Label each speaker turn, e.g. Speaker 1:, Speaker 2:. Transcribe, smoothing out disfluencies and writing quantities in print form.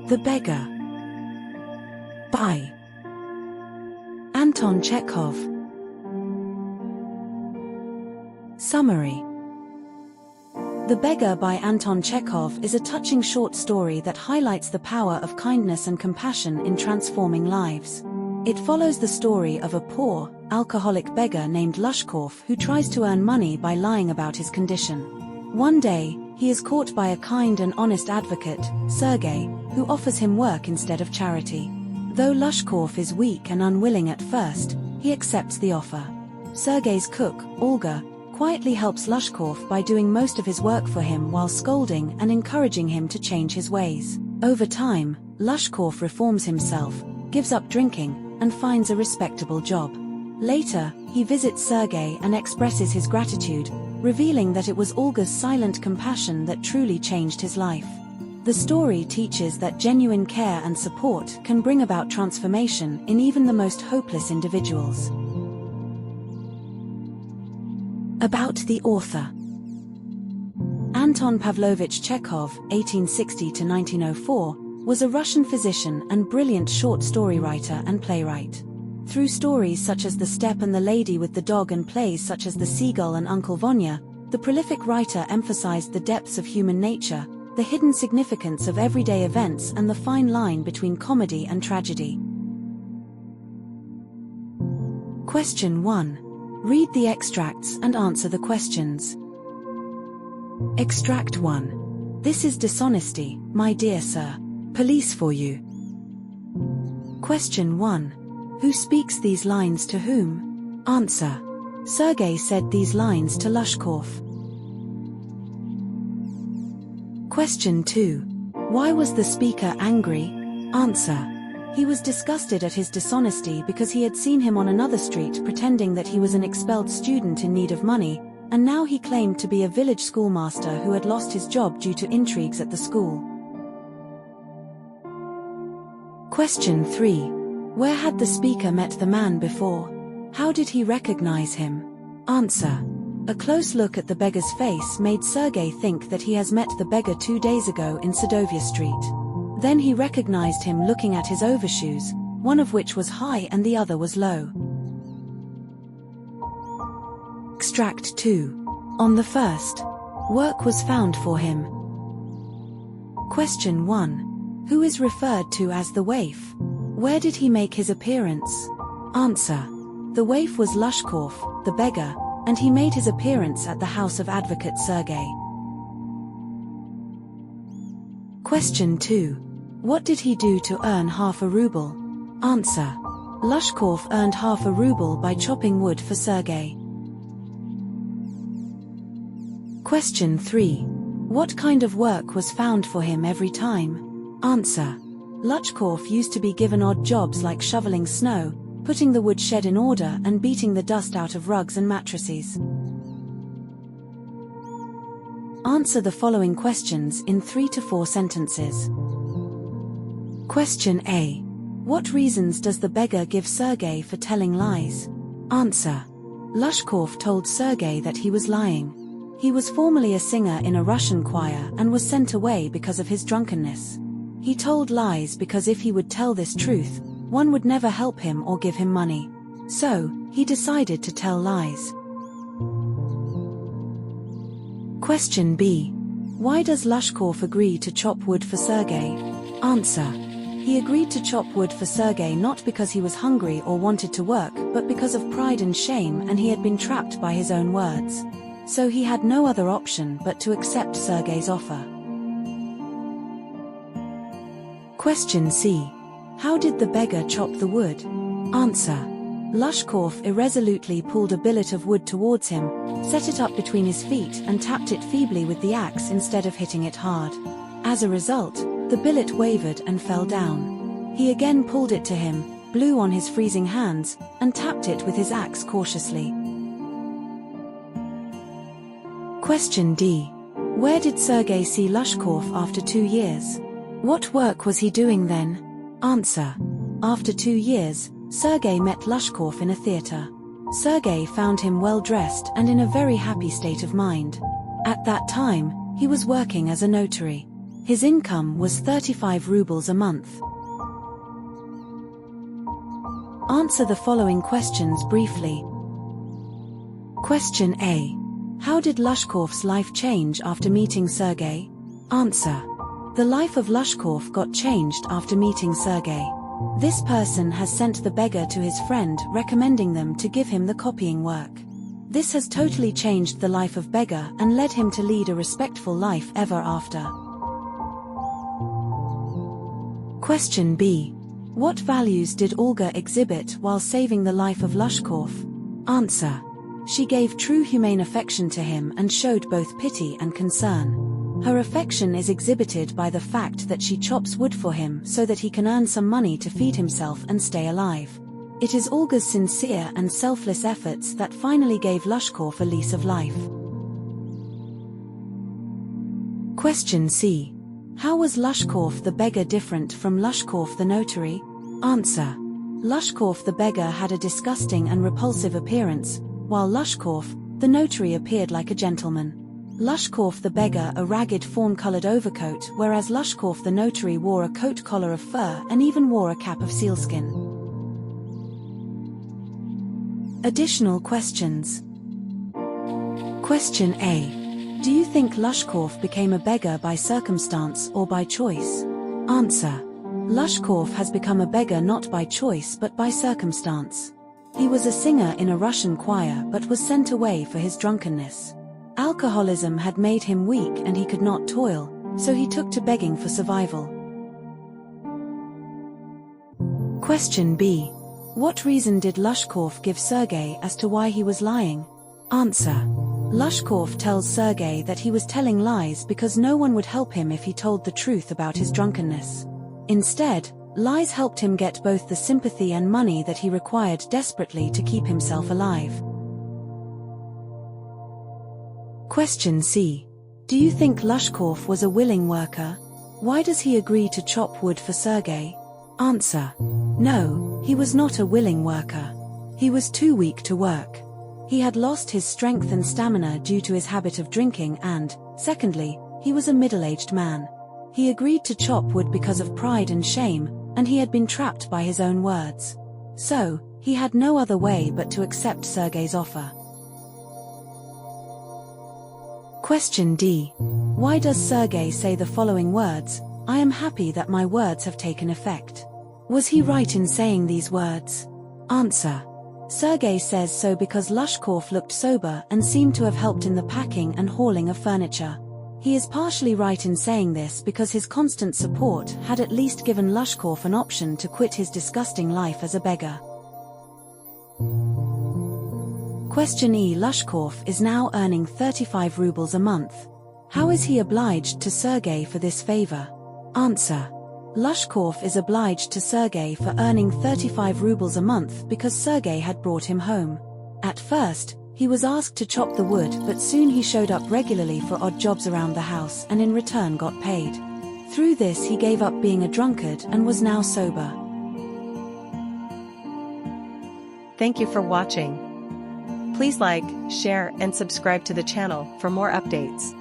Speaker 1: The Beggar by Anton Chekhov. Summary. The Beggar by Anton Chekhov is a touching short story that highlights the power of kindness and compassion in transforming lives. It follows the story of a poor, alcoholic beggar named Lushkov who tries to earn money by lying about his condition. One day, he is caught by a kind and honest advocate, Sergei, who offers him work instead of charity. Though Lushkov is weak and unwilling at first, he accepts the offer. Sergei's cook, Olga, quietly helps Lushkov by doing most of his work for him while scolding and encouraging him to change his ways. Over time, Lushkov reforms himself, gives up drinking, and finds a respectable job. Later, he visits Sergei and expresses his gratitude, revealing that it was Olga's silent compassion that truly changed his life. The story teaches that genuine care and support can bring about transformation in even the most hopeless individuals. About the author. Anton Pavlovich Chekhov, 1860–1904, was a Russian physician and brilliant short story writer and playwright. Through stories such as The Steppe and the Lady with the Dog and plays such as The Seagull and Uncle Vanya, the prolific writer emphasized the depths of human nature, the hidden significance of everyday events and the fine line between comedy and tragedy. Question 1. Read the extracts and answer the questions. Extract 1. This is dishonesty, my dear sir. Police for you. Question 1. Who speaks these lines to whom? Answer. Sergei said these lines to Lushkov. Question 2. Why was the speaker angry? Answer. He was disgusted at his dishonesty because he had seen him on another street pretending that he was an expelled student in need of money, and now he claimed to be a village schoolmaster who had lost his job due to intrigues at the school. Question 3. Where had the speaker met the man before? How did he recognize him? Answer. A close look at the beggar's face made Sergei think that he has met the beggar 2 days ago in Sadovia Street. Then he recognized him looking at his overshoes, one of which was high and the other was low. Extract 2. On the first, work was found for him. Question 1. Who is referred to as the waif? Where did he make his appearance? Answer. The waif was Lushkov, the beggar, and he made his appearance at the house of advocate Sergei. Question 2. What did he do to earn half a ruble? Answer. Lushkov earned half a ruble by chopping wood for Sergei. Question 3. What kind of work was found for him every time? Answer. Lushkov used to be given odd jobs like shoveling snow, putting the woodshed in order and beating the dust out of rugs and mattresses. Answer the following questions in 3 to 4 sentences. Question A. What reasons does the beggar give Sergei for telling lies? Answer. Lushkov told Sergei that he was lying. He was formerly a singer in a Russian choir and was sent away because of his drunkenness. He told lies because if he would tell this truth, one would never help him or give him money. So, he decided to tell lies. Question B. Why does Lushkov agree to chop wood for Sergei? Answer. He agreed to chop wood for Sergei not because he was hungry or wanted to work but because of pride and shame, and he had been trapped by his own words. So he had no other option but to accept Sergei's offer. Question C. How did the beggar chop the wood? Answer. Lushkov irresolutely pulled a billet of wood towards him, set it up between his feet and tapped it feebly with the axe instead of hitting it hard. As a result, the billet wavered and fell down. He again pulled it to him, blew on his freezing hands, and tapped it with his axe cautiously. Question D. Where did Sergei see Lushkov after 2 years? What work was he doing then? Answer. After 2 years, Sergei met Lushkov in a theater. Sergei found him well dressed and in a very happy state of mind. At that time, he was working as a notary. His income was 35 rubles a month. Answer the following questions briefly. Question A. How did Lushkov's life change after meeting Sergei? Answer. The life of Lushkov got changed after meeting Sergei. This person has sent the beggar to his friend, recommending them to give him the copying work. This has totally changed the life of Beggar and led him to lead a respectful life ever after. Question B. What values did Olga exhibit while saving the life of Lushkov? Answer. She gave true humane affection to him and showed both pity and concern. Her affection is exhibited by the fact that she chops wood for him so that he can earn some money to feed himself and stay alive. It is Olga's sincere and selfless efforts that finally gave Lushkov a lease of life. Question C. How was Lushkov the beggar different from Lushkov the notary? Answer. Lushkov the beggar had a disgusting and repulsive appearance, while Lushkov, the notary, appeared like a gentleman. Lushkov the beggar a ragged fawn-colored overcoat, whereas Lushkov the notary wore a coat collar of fur and even wore a cap of sealskin. Additional questions. Question A. Do you think Lushkov became a beggar by circumstance or by choice? Answer. Lushkov has become a beggar not by choice but by circumstance. He was a singer in a Russian choir but was sent away for his drunkenness. Alcoholism had made him weak and he could not toil, so he took to begging for survival. Question B. What reason did Lushkov give Sergei as to why he was lying? Answer. Lushkov tells Sergei that he was telling lies because no one would help him if he told the truth about his drunkenness. Instead, lies helped him get both the sympathy and money that he required desperately to keep himself alive. Question C. Do you think Lushkov was a willing worker? Why does he agree to chop wood for Sergei? Answer. No, he was not a willing worker. He was too weak to work. He had lost his strength and stamina due to his habit of drinking and, secondly, he was a middle-aged man. He agreed to chop wood because of pride and shame, and he had been trapped by his own words. So, he had no other way but to accept Sergei's offer. Question D. Why does Sergei say the following words, "I am happy that my words have taken effect"? Was he right in saying these words? Answer. Sergei says so because Lushkov looked sober and seemed to have helped in the packing and hauling of furniture. He is partially right in saying this because his constant support had at least given Lushkov an option to quit his disgusting life as a beggar. Question E. Lushkov is now earning 35 rubles a month. How is he obliged to Sergei for this favor? Answer. Lushkov is obliged to Sergei for earning 35 rubles a month because Sergei had brought him home. At first, he was asked to chop the wood, but soon he showed up regularly for odd jobs around the house and in return got paid. Through this he gave up being a drunkard and was now sober.
Speaker 2: Thank you for watching. Please like, share, and subscribe to the channel for more updates.